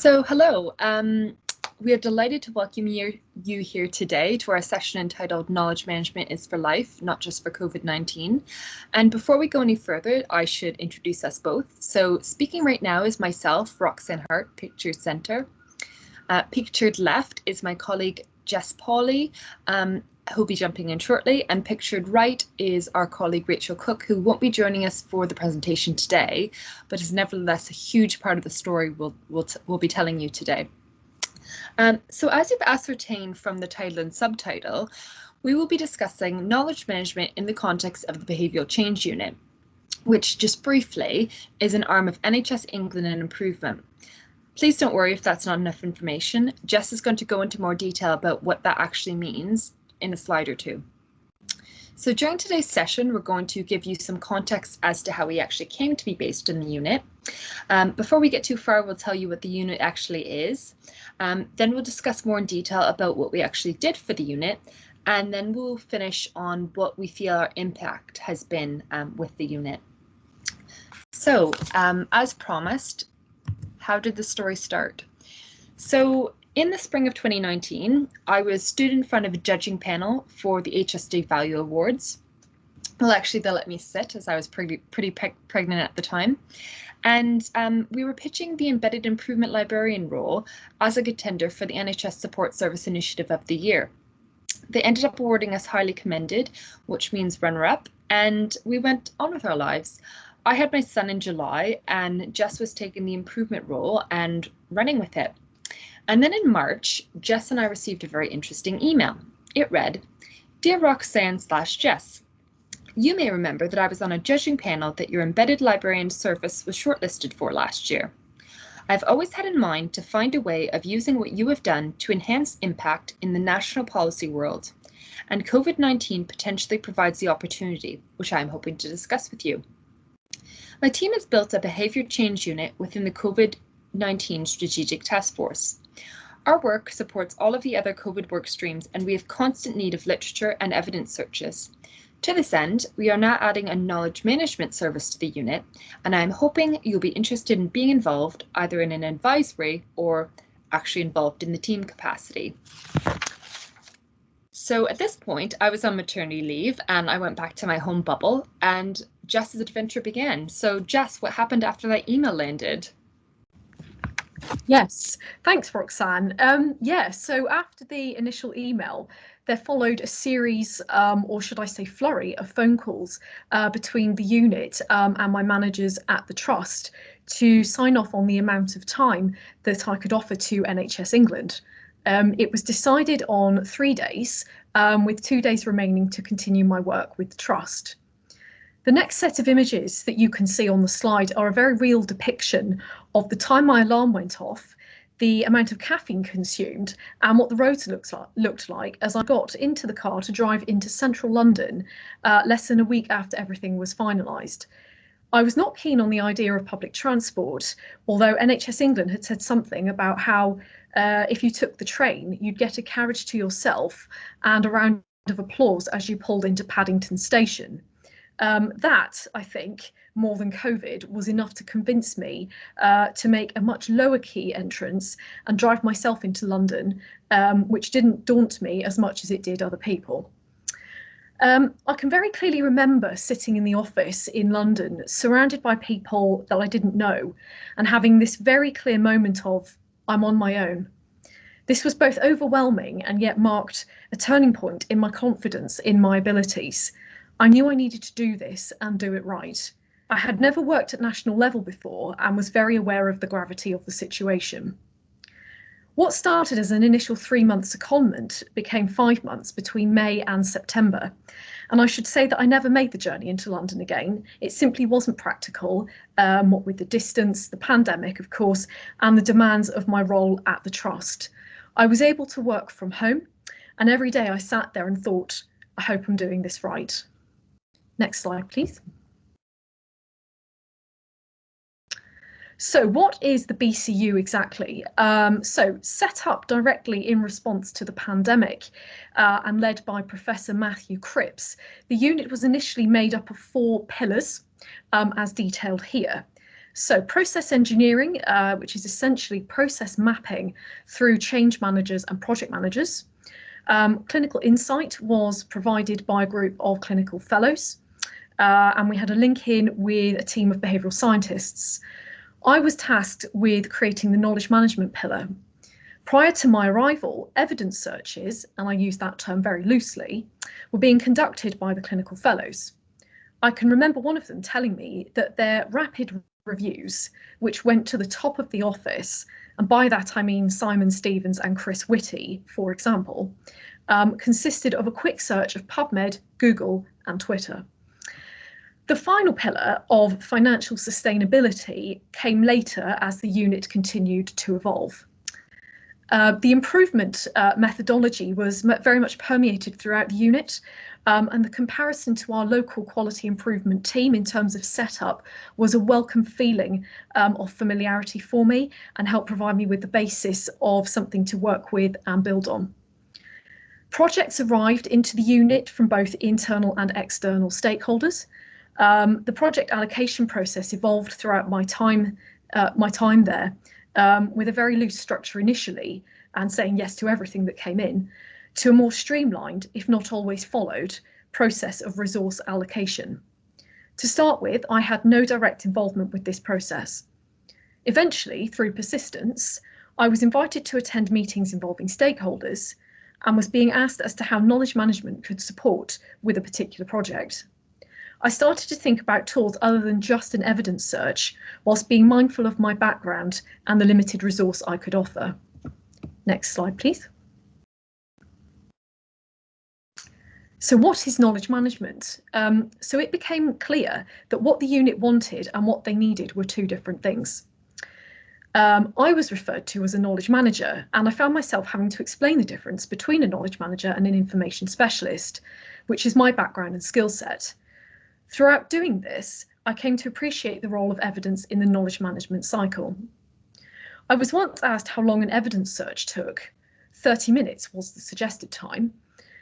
Hello. We are delighted to welcome you here today to our session entitled Knowledge Management is for Life, Not Just for COVID-19. And before we go any further, I should introduce us both. So speaking right now is myself, Roxanne Hart, Pictured Centre. Pictured left is my colleague Jess Pawley, who'll be jumping in shortly, and pictured right is our colleague Rachel Cook, who won't be joining us for the presentation today, but is nevertheless a huge part of the story we'll be telling you today. So as you've ascertained from the title and subtitle, we will be discussing knowledge management in the context of the Behavioural Change Unit, which just briefly is an arm of NHS England and Improvement. Please don't worry if that's not enough information. Jess is going to go into more detail about what that actually means in a slide or two. So during today's session, we're going to give you some context as to how we actually came to be based in the unit. Before we get too far, we'll tell you what the unit actually is. Then we'll discuss more in detail about what we actually did for the unit. And then we'll finish on what we feel our impact has been with the unit. So as promised, how did the story start? So in the spring of 2019, I was stood in front of a judging panel for the HSD Value Awards. Well, actually, they let me sit as I was pretty pregnant at the time. And we were pitching the Embedded Improvement Librarian role as a contender for the NHS Support Service Initiative of the Year. They ended up awarding us highly commended, which means runner-up, and we went on with our lives. I had my son in July, and Jess was taking the improvement role and running with it. And then in March, Jess and I received a very interesting email. It read, "Dear Roxanne/Jess, you may remember that I was on a judging panel that your embedded librarian service was shortlisted for last year. I've always had in mind to find a way of using what you have done to enhance impact in the national policy world, and COVID-19 potentially provides the opportunity, which I'm hoping to discuss with you. My team has built a behaviour change unit within the COVID-19 Strategic Task Force. Our work supports all of the other COVID work streams, and we have constant need of literature and evidence searches. To this end, we are now adding a knowledge management service to the unit, and I'm hoping you'll be interested in being involved either in an advisory or actually involved in the team capacity." So at this point, I was on maternity leave and I went back to my home bubble, and Jess's adventure began. So Jess, what happened after that email landed? Yes, thanks, Roxanne. So after the initial email, there followed a series, or should I say flurry, of phone calls between the unit and my managers at the Trust to sign off on the amount of time that I could offer to NHS England. It was decided on 3 days, with 2 days remaining to continue my work with the Trust. The next set of images that you can see on the slide are a very real depiction of the time my alarm went off, the amount of caffeine consumed, and what the roads looked like as I got into the car to drive into central London less than a week after everything was finalised. I was not keen on the idea of public transport, although NHS England had said something about how if you took the train, you'd get a carriage to yourself and a round of applause as you pulled into Paddington Station. That, I think, more than COVID, was enough to convince me to make a much lower key entrance and drive myself into London, which didn't daunt me as much as it did other people. I can very clearly remember sitting in the office in London, surrounded by people that I didn't know, and having this very clear moment of, I'm on my own. This was both overwhelming and yet marked a turning point in my confidence in my abilities. I knew I needed to do this and do it right. I had never worked at national level before and was very aware of the gravity of the situation. What started as an initial 3-month secondment became 5 months between May and September. And I should say that I never made the journey into London again. It simply wasn't practical, what with the distance, the pandemic, of course, and the demands of my role at the Trust. I was able to work from home, and every day I sat there and thought, I hope I'm doing this right. Next slide, please. So what is the BCU exactly? So set up directly in response to the pandemic and led by Professor Matthew Cripps, the unit was initially made up of 4 pillars, as detailed here. So process engineering, which is essentially process mapping through change managers and project managers. Clinical insight was provided by a group of clinical fellows, and we had a link in with a team of behavioural scientists. I was tasked with creating the knowledge management pillar. Prior to my arrival, evidence searches, and I use that term very loosely, were being conducted by the clinical fellows. I can remember one of them telling me that their rapid reviews, which went to the top of the office, and by that I mean Simon Stevens and Chris Whitty, for example, consisted of a quick search of PubMed, Google, and Twitter. The final pillar of financial sustainability came later as the unit continued to evolve. The improvement methodology was very much permeated throughout the unit, and the comparison to our local quality improvement team in terms of setup was a welcome feeling of familiarity for me and helped provide me with the basis of something to work with and build on. Projects arrived into the unit from both internal and external stakeholders. The project allocation process evolved throughout my time there, with a very loose structure initially and saying yes to everything that came in, to a more streamlined, if not always followed, process of resource allocation. To start with, I had no direct involvement with this process. Eventually, through persistence, I was invited to attend meetings involving stakeholders and was being asked as to how knowledge management could support with a particular project. I started to think about tools other than just an evidence search, whilst being mindful of my background and the limited resource I could offer. Next slide, please. So what is knowledge management? So it became clear that what the unit wanted and what they needed were two different things. I was referred to as a knowledge manager, and I found myself having to explain the difference between a knowledge manager and an information specialist, which is my background and skill set. Throughout doing this, I came to appreciate the role of evidence in the knowledge management cycle. I was once asked how long an evidence search took. 30 minutes was the suggested time.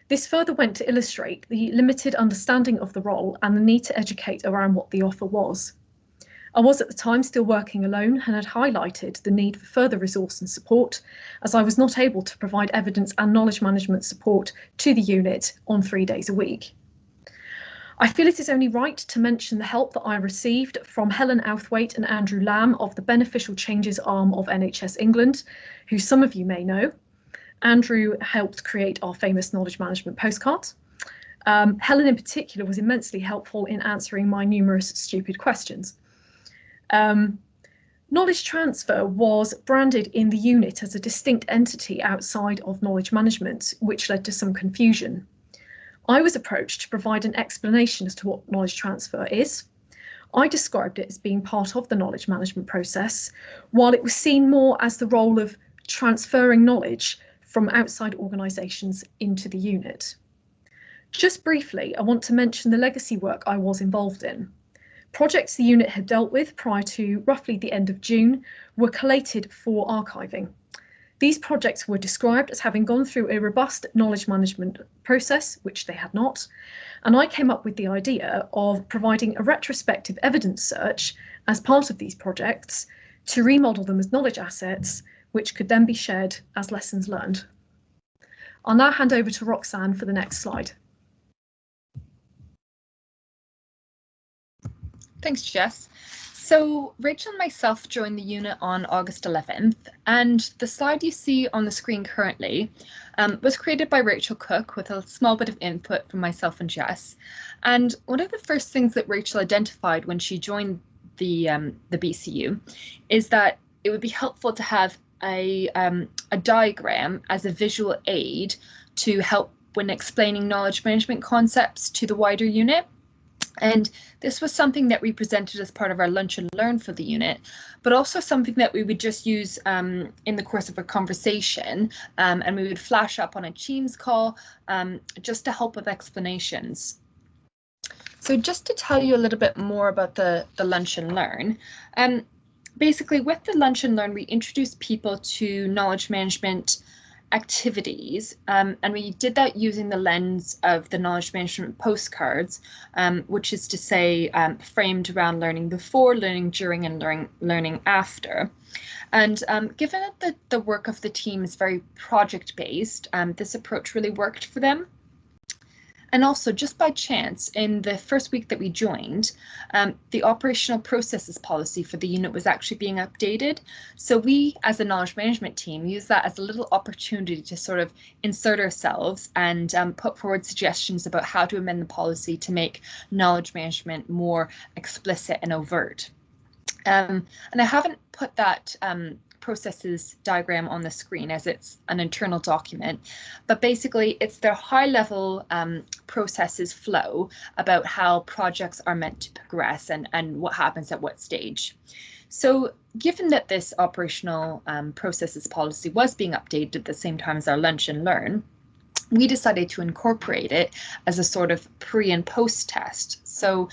This further went to illustrate the limited understanding of the role and the need to educate around what the offer was. I was at the time still working alone and had highlighted the need for further resource and support, as I was not able to provide evidence and knowledge management support to the unit on 3 days a week. I feel it is only right to mention the help that I received from Helen Outhwaite and Andrew Lamb of the Beneficial Changes arm of NHS England, who some of you may know. Andrew helped create our famous knowledge management postcards. Helen in particular was immensely helpful in answering my numerous stupid questions. Knowledge transfer was branded in the unit as a distinct entity outside of knowledge management, which led to some confusion. I was approached to provide an explanation as to what knowledge transfer is. I described it as being part of the knowledge management process, while it was seen more as the role of transferring knowledge from outside organisations into the unit. Just briefly, I want to mention the legacy work I was involved in. Projects the unit had dealt with prior to roughly the end of June were collated for archiving. These projects were described as having gone through a robust knowledge management process, which they had not, and I came up with the idea of providing a retrospective evidence search as part of these projects to remodel them as knowledge assets, which could then be shared as lessons learned. I'll now hand over to Roxanne for the next slide. Thanks, Jess. So Rachel and myself joined the unit on August 11th, and the slide you see on the screen currently was created by Rachel Cook with a small bit of input from myself and Jess. And one of the first things that Rachel identified when she joined the BCU is that it would be helpful to have a diagram as a visual aid to help when explaining knowledge management concepts to the wider unit. And this was something that we presented as part of our lunch and learn for the unit, but also something that we would just use in the course of a conversation, and we would flash up on a Teams call just to help with explanations. So just to tell you a little bit more about the lunch and learn, basically with the lunch and learn, we introduced people to knowledge management activities, and we did that using the lens of the knowledge management postcards, which is to say framed around learning before, learning during, and learning after. And given that the work of the team is very project-based, this approach really worked for them. And also, just by chance, in the first week that we joined, the operational processes policy for the unit was actually being updated. So we, as a knowledge management team, use that as a little opportunity to sort of insert ourselves and put forward suggestions about how to amend the policy to make knowledge management more explicit and overt. And I haven't put that processes diagram on the screen as it's an internal document, but basically it's their high level processes flow about how projects are meant to progress and what happens at what stage. So given that this operational processes policy was being updated at the same time as our lunch and learn, we decided to incorporate it as a sort of pre and post test. So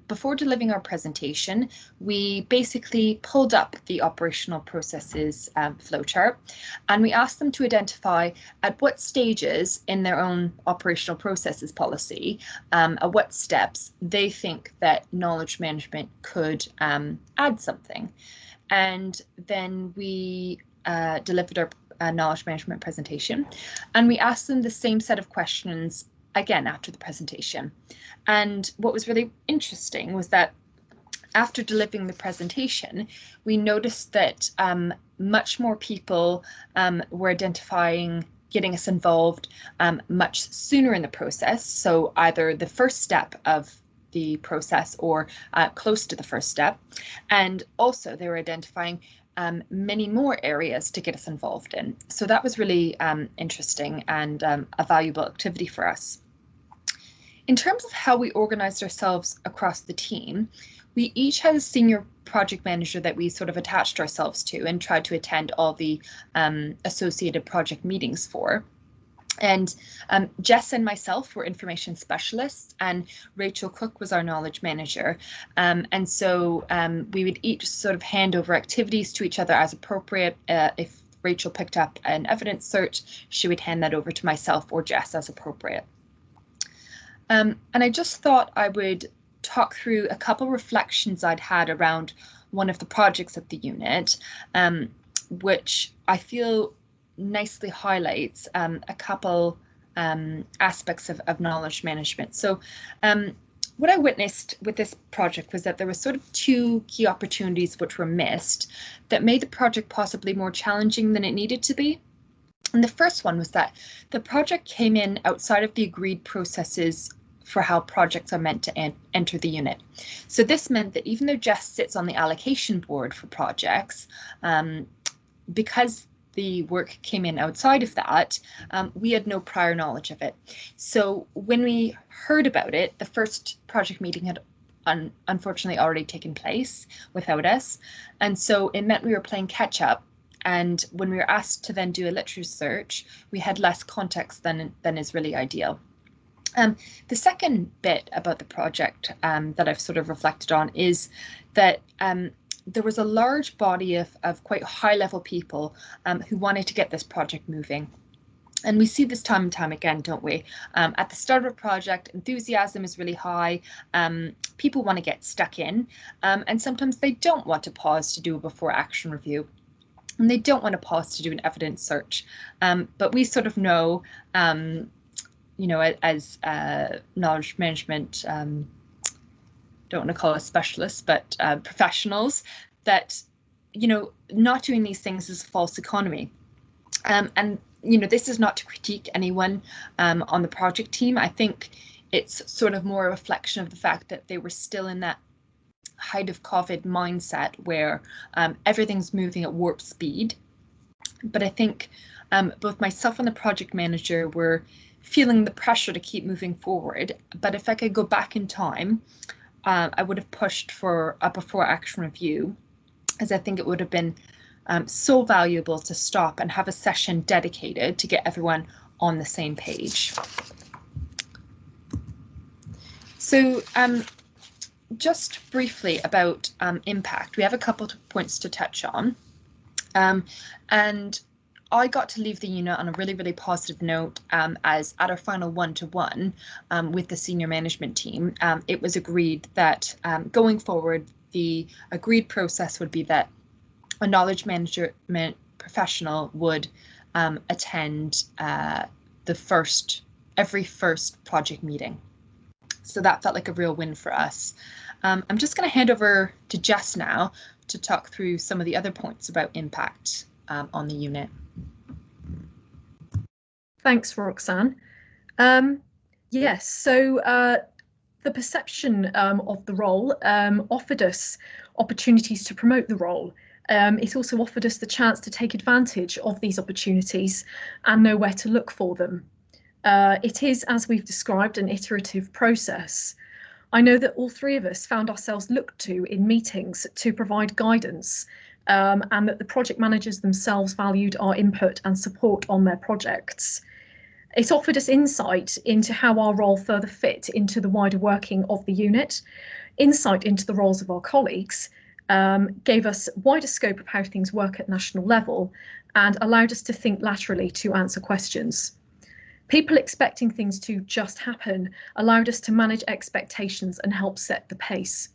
before delivering our presentation, we basically pulled up the operational processes flowchart, and we asked them to identify at what stages in their own operational processes policy, at what steps they think that knowledge management could add something. And then we delivered our knowledge management presentation, and we asked them the same set of questions again after the presentation. And what was really interesting was that after delivering the presentation, we noticed that much more people were identifying getting us involved much sooner in the process. So either the first step of the process or close to the first step. And also they were identifying many more areas to get us involved in. So that was really interesting and a valuable activity for us. In terms of how we organized ourselves across the team, we each had a senior project manager that we sort of attached ourselves to and tried to attend all the associated project meetings for. And Jess and myself were information specialists, and Rachel Cook was our knowledge manager. And so we would each sort of hand over activities to each other as appropriate. If Rachel picked up an evidence search, she would hand that over to myself or Jess as appropriate. And I just thought I would talk through a couple reflections I'd had around one of the projects of the unit, which I feel nicely highlights a couple aspects of knowledge management. So what I witnessed with this project was that there were sort of two key opportunities which were missed that made the project possibly more challenging than it needed to be. And the first one was that the project came in outside of the agreed processes for how projects are meant to enter the unit. So this meant that even though Jess sits on the allocation board for projects, because the work came in outside of that, we had no prior knowledge of it. So when we heard about it, the first project meeting had unfortunately already taken place without us. And so it meant we were playing catch up. And when we were asked to then do a literature search, we had less context than is really ideal. The second bit about the project that I've sort of reflected on is that there was a large body of quite high level people who wanted to get this project moving. And we see this time and time again, don't we? At the start of a project, enthusiasm is really high. People want to get stuck in, and sometimes they don't want to pause to do a before action review. And they don't want to pause to do an evidence search. But we sort of know, you know, as knowledge management, don't want to call us specialists, but professionals, that, you know, not doing these things is a false economy. And, you know, this is not to critique anyone on the project team. I think it's sort of more a reflection of the fact that they were still in that height of COVID mindset where everything's moving at warp speed. But I think both myself and the project manager were feeling the pressure to keep moving forward. But if I could go back in time, I would have pushed for a before action review, as I think it would have been so valuable to stop and have a session dedicated to get everyone on the same page. So just briefly about impact, we have a couple of points to touch on. And I got to leave the unit on a really, really positive note, as at our final one-to-one with the senior management team, it was agreed that going forward, the agreed process would be that a knowledge management professional would attend every first project meeting. So that felt like a real win for us. I'm just going to hand over to Jess now to talk through some of the other points about impact on the unit. Thanks, Roxanne. Yes, so the perception of the role offered us opportunities to promote the role. It also offered us the chance to take advantage of these opportunities and know where to look for them. It is, as we've described, an iterative process. I know that all three of us found ourselves looked to in meetings to provide guidance, and that the project managers themselves valued our input and support on their projects. It offered us insight into how our role further fit into the wider working of the unit, insight into the roles of our colleagues, gave us wider scope of how things work at national level, and allowed us to think laterally to answer questions. People expecting things to just happen allowed us to manage expectations and help set the pace.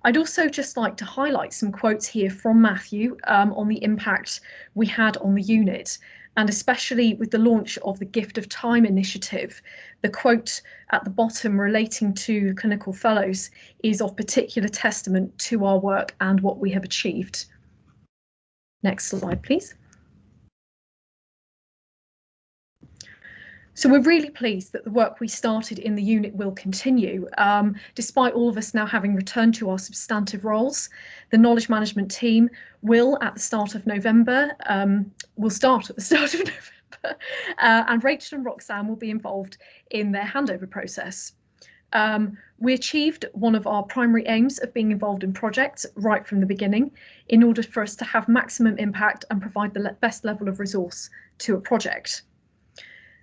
I'd also just like to highlight some quotes here from Matthew on the impact we had on the unit, and especially with the launch of the Gift of Time initiative. The quote at the bottom relating to clinical fellows is of particular testament to our work and what we have achieved. Next slide, please. So we're really pleased that the work we started in the unit will continue. Despite all of us now having returned to our substantive roles, the knowledge management team will at the start of November, and Rachel and Roxanne will be involved in their handover process. We achieved one of our primary aims of being involved in projects right from the beginning in order for us to have maximum impact and provide the best level of resource to a project.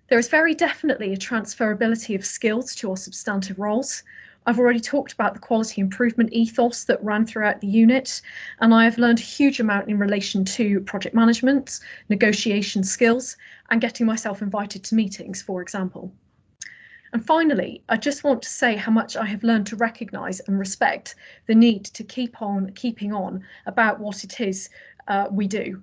There is very definitely a transferability of skills to our substantive roles. I've already talked about the quality improvement ethos that ran throughout the unit, and I have learned a huge amount in relation to project management, negotiation skills, and getting myself invited to meetings, for example. And finally, I just want to say how much I have learned to recognise and respect the need to keep on keeping on about what it is we do.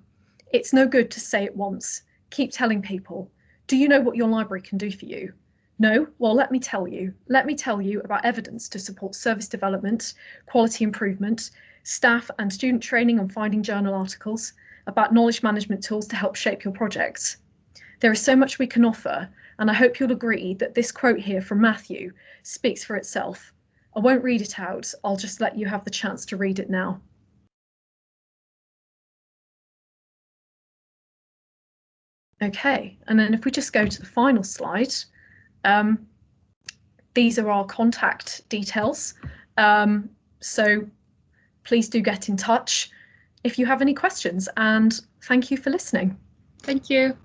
It's no good to say it once. Keep telling people. Do you know what your library can do for you? No? Well, let me tell you. Let me tell you about evidence to support service development, quality improvement, staff and student training on finding journal articles, about knowledge management tools to help shape your projects. There is so much we can offer, and I hope you'll agree that this quote here from Matthew speaks for itself. I won't read it out, I'll just let you have the chance to read it now. Okay, and then if we just go to the final slide, these are our contact details. So please do get in touch if you have any questions, and thank you for listening. Thank you.